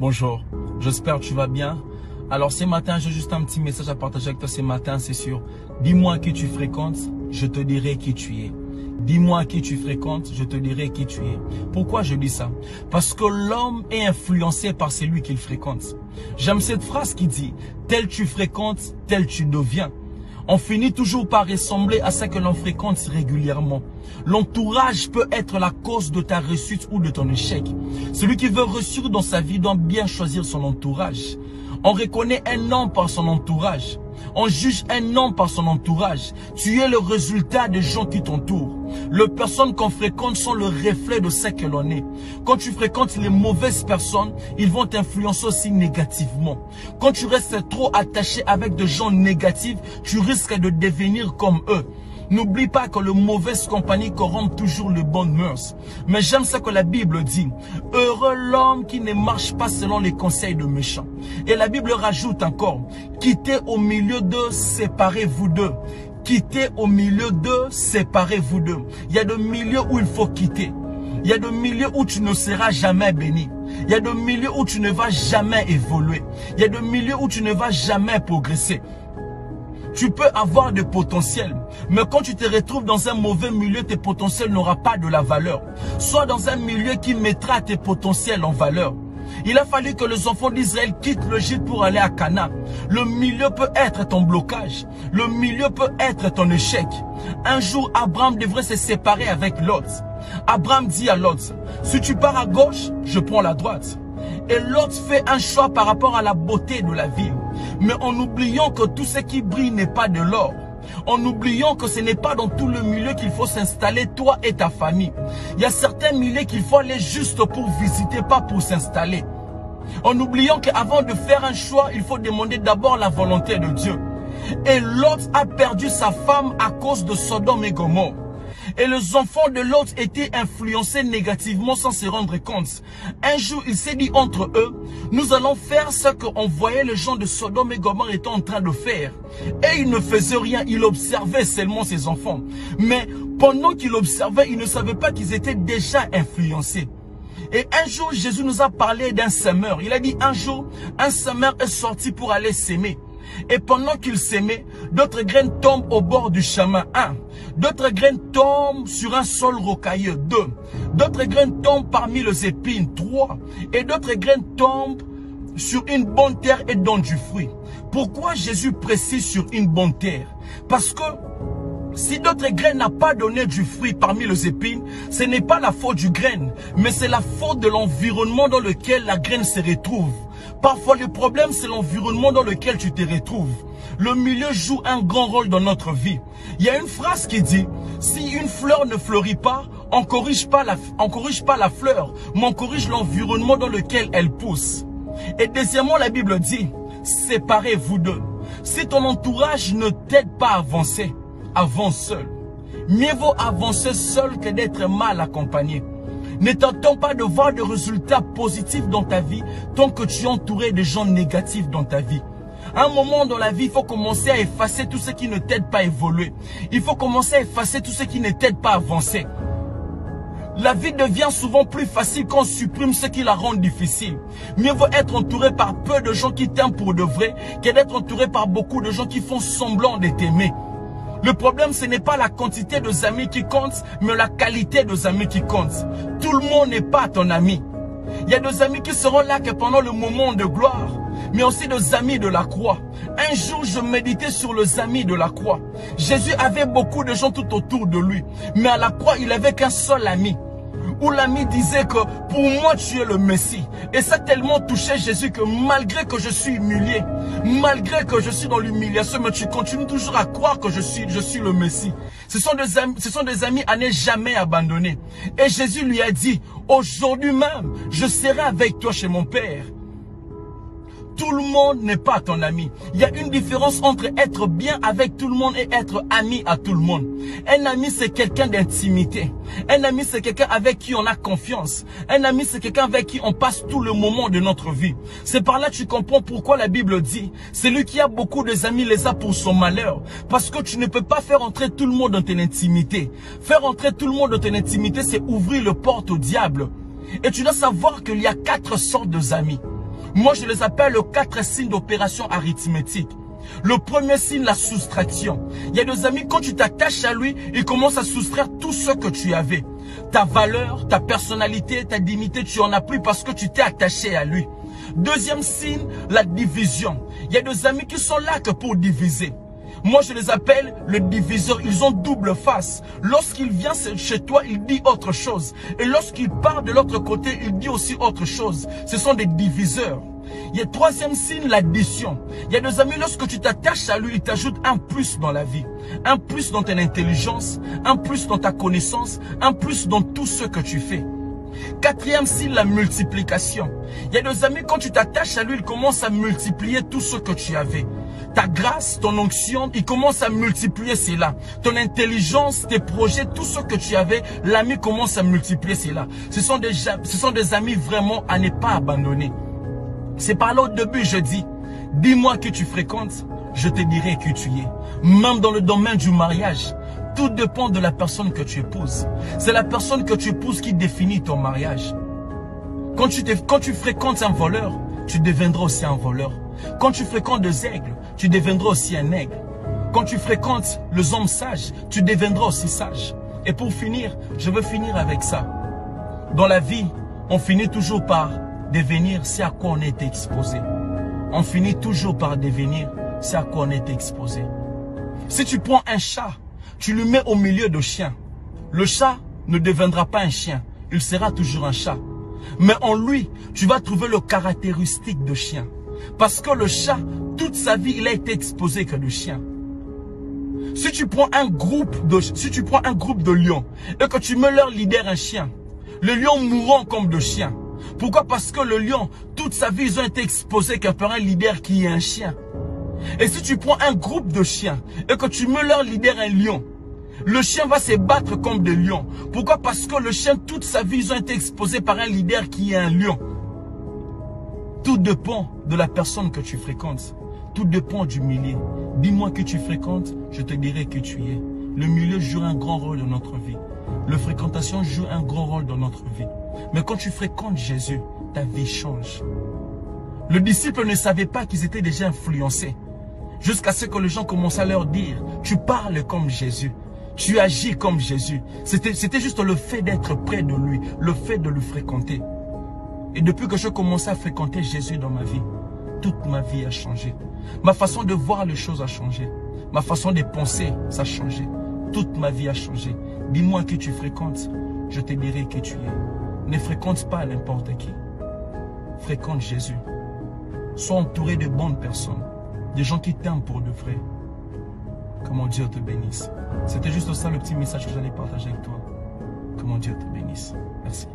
Bonjour, j'espère que tu vas bien. Alors ce matin, j'ai juste un petit message à partager avec toi ce matin, c'est sûr. Dis-moi qui tu fréquentes, je te dirai qui tu es. Dis-moi qui tu fréquentes, je te dirai qui tu es. Pourquoi je dis ça? Parce que l'homme est influencé par celui qu'il fréquente. J'aime cette phrase qui dit, tel tu fréquentes, tel tu deviens. On finit toujours par ressembler à ce que l'on fréquente régulièrement. L'entourage peut être la cause de ta réussite ou de ton échec. Celui qui veut réussir dans sa vie doit bien choisir son entourage. On reconnaît un homme par son entourage. On juge un homme par son entourage. Tu es le résultat des gens qui t'entourent. Les personnes qu'on fréquente sont le reflet de ce que l'on est. Quand tu fréquentes les mauvaises personnes, ils vont t'influencer aussi négativement. Quand tu restes trop attaché avec des gens négatifs, tu risques de devenir comme eux. N'oublie pas que la mauvaise compagnie corrompt toujours les bonnes mœurs. Mais j'aime ce que la Bible dit. Heureux l'homme qui ne marche pas selon les conseils de méchants. Et la Bible rajoute encore. Quittez au milieu d'eux, séparez-vous d'eux. Quittez au milieu d'eux, séparez-vous d'eux. Il y a des milieux où il faut quitter. Il y a des milieux où tu ne seras jamais béni. Il y a des milieux où tu ne vas jamais évoluer. Il y a des milieux où tu ne vas jamais progresser. Tu peux avoir de potentiel, mais quand tu te retrouves dans un mauvais milieu, tes potentiels n'auront pas de la valeur. Sois dans un milieu qui mettra tes potentiels en valeur. Il a fallu que les enfants d'Israël quittent l'Égypte pour aller à Canaan. Le milieu peut être ton blocage. Le milieu peut être ton échec. Un jour, Abraham devrait se séparer avec Lot. Abraham dit à Lot, si tu pars à gauche, je prends la droite. Et Lot fait un choix par rapport à la beauté de la ville. Mais en oubliant que tout ce qui brille n'est pas de l'or. En oubliant que ce n'est pas dans tout le milieu qu'il faut s'installer, toi et ta famille. Il y a certains milieux qu'il faut aller juste pour visiter, pas pour s'installer. En oubliant qu'avant de faire un choix, il faut demander d'abord la volonté de Dieu. Et Lot a perdu sa femme à cause de Sodome et Gomorrhe. Et les enfants de Lot étaient influencés négativement sans se rendre compte. Un jour, il s'est dit entre eux, nous allons faire ce qu'on voyait les gens de Sodome et Gomorrhe étaient en train de faire. Et il ne faisait rien, il observait seulement ses enfants. Mais pendant qu'il observait, il ne savait pas qu'ils étaient déjà influencés. Et un jour, Jésus nous a parlé d'un semeur. Il a dit un jour, un semeur est sorti pour aller s'aimer. Et pendant qu'il s'aimait, d'autres graines tombent au bord du chemin. 1. D'autres graines tombent sur un sol rocailleux. 2. D'autres graines tombent parmi les épines. 3. Et d'autres graines tombent sur une bonne terre et donnent du fruit. Pourquoi Jésus précise sur une bonne terre? Parce que si d'autres graines n'ont pas donné du fruit parmi les épines, ce n'est pas la faute du graine, mais c'est la faute de l'environnement dans lequel la graine se retrouve. Parfois, le problème, c'est l'environnement dans lequel tu te retrouves. Le milieu joue un grand rôle dans notre vie. Il y a une phrase qui dit, si une fleur ne fleurit pas, on corrige pas la fleur, mais on corrige l'environnement dans lequel elle pousse. Et deuxièmement, la Bible dit, séparez-vous d'eux. Si ton entourage ne t'aide pas à avancer, avance seul. Mieux vaut avancer seul que d'être mal accompagné. Ne t'attends pas de voir des résultats positifs dans ta vie tant que tu es entouré de gens négatifs dans ta vie. À un moment dans la vie, il faut commencer à effacer tout ce qui ne t'aide pas à évoluer. Il faut commencer à effacer tout ce qui ne t'aide pas à avancer. La vie devient souvent plus facile quand on supprime ce qui la rend difficile. Mieux vaut être entouré par peu de gens qui t'aiment pour de vrai que d'être entouré par beaucoup de gens qui font semblant de t'aimer. Le problème, ce n'est pas la quantité de amis qui compte, mais la qualité des amis qui compte. Tout le monde n'est pas ton ami. Il y a des amis qui seront là que pendant le moment de gloire, mais aussi des amis de la croix. Un jour, je méditais sur les amis de la croix. Jésus avait beaucoup de gens tout autour de lui, mais à la croix, il n'avait qu'un seul ami. Où l'ami disait que pour moi tu es le Messie. Et ça a tellement touché Jésus que malgré que je suis humilié, malgré que je suis dans l'humiliation, mais tu continues toujours à croire que je suis le Messie. Ce sont des amis à ne jamais abandonner. Et Jésus lui a dit, aujourd'hui même, je serai avec toi chez mon Père. Tout le monde n'est pas ton ami. Il y a une différence entre être bien avec tout le monde et être ami à tout le monde. Un ami, c'est quelqu'un d'intimité. Un ami, c'est quelqu'un avec qui on a confiance. Un ami, c'est quelqu'un avec qui on passe tout le moment de notre vie. C'est par là que tu comprends pourquoi la Bible dit, celui qui a beaucoup d'amis les a pour son malheur. Parce que tu ne peux pas faire entrer tout le monde dans ton intimité. Faire entrer tout le monde dans ton intimité, c'est ouvrir le porte au diable. Et tu dois savoir qu'il y a 4 sortes d'amis. Moi, je les appelle les 4 signes d'opération arithmétique. Le premier signe, la soustraction. Il y a des amis, quand tu t'attaches à lui, il commence à soustraire tout ce que tu avais. Ta valeur, ta personnalité, ta dignité, tu en as plus parce que tu t'es attaché à lui. Deuxième signe, la division. Il y a des amis qui sont là que pour diviser. Moi, je les appelle le diviseur. Ils ont double face. Lorsqu'il vient chez toi, il dit autre chose. Et lorsqu'il part de l'autre côté, il dit aussi autre chose. Ce sont des diviseurs. Il y a troisième signe, l'addition. Il y a des amis, lorsque tu t'attaches à lui, il t'ajoute un plus dans la vie. Un plus dans ton intelligence, un plus dans ta connaissance, un plus dans tout ce que tu fais. Quatrième signe, la multiplication. Il y a des amis, quand tu t'attaches à lui, il commence à multiplier tout ce que tu avais. Ta grâce, ton onction, il commence à multiplier cela. Ton intelligence, tes projets, tout ce que tu avais, l'ami commence à multiplier cela. Ce sont des amis vraiment à ne pas abandonner. C'est par là au début, je dis, dis-moi qui tu fréquentes, je te dirai qui tu es. Même dans le domaine du mariage, tout dépend de la personne que tu épouses. C'est la personne que tu épouses qui définit ton mariage. Quand tu fréquentes un voleur, tu deviendras aussi un voleur. Quand tu fréquentes des aigles, tu deviendras aussi un aigle. Quand tu fréquentes les hommes sages, tu deviendras aussi sage. Et pour finir, je veux finir avec ça. Dans la vie, on finit toujours par devenir ce à quoi on est exposé. On finit toujours par devenir ce à quoi on est exposé. Si tu prends un chat, tu le mets au milieu de chiens. Le chat ne deviendra pas un chien. Il sera toujours un chat. Mais en lui, tu vas trouver le caractéristique de chien. Parce que le chat, toute sa vie, il a été exposé que de chien. Si tu prends un groupe de lions et que tu mets leur leader un chien, les lions mourront comme de chiens. Pourquoi? Parce que le lion, toute sa vie, ils ont été exposés par un leader qui est un chien. Et si tu prends un groupe de chiens et que tu mets leur leader un lion, le chien va se battre comme des lions. Pourquoi? Parce que le chien, toute sa vie, ils ont été exposés par un leader qui est un lion. Tout dépend de la personne que tu fréquentes. Tout dépend du milieu. Dis-moi que tu fréquentes, je te dirai que tu es. Le milieu joue un grand rôle dans notre vie. La fréquentation joue un grand rôle dans notre vie. Mais quand tu fréquentes Jésus, ta vie change. Les disciples ne savaient pas qu'ils étaient déjà influencés. Jusqu'à ce que les gens commencent à leur dire, tu parles comme Jésus. Tu agis comme Jésus. C'était juste le fait d'être près de lui, le fait de le fréquenter. Et depuis que je commençais à fréquenter Jésus dans ma vie, toute ma vie a changé. Ma façon de voir les choses a changé. Ma façon de penser, ça a changé. Toute ma vie a changé. Dis-moi qui tu fréquentes, je te dirai qui tu es. Ne fréquente pas n'importe qui. Fréquente Jésus. Sois entouré de bonnes personnes. Des gens qui t'aiment pour de vrai. Que mon Dieu te bénisse. C'était juste ça le petit message que j'allais partager avec toi. Que mon Dieu te bénisse. Merci.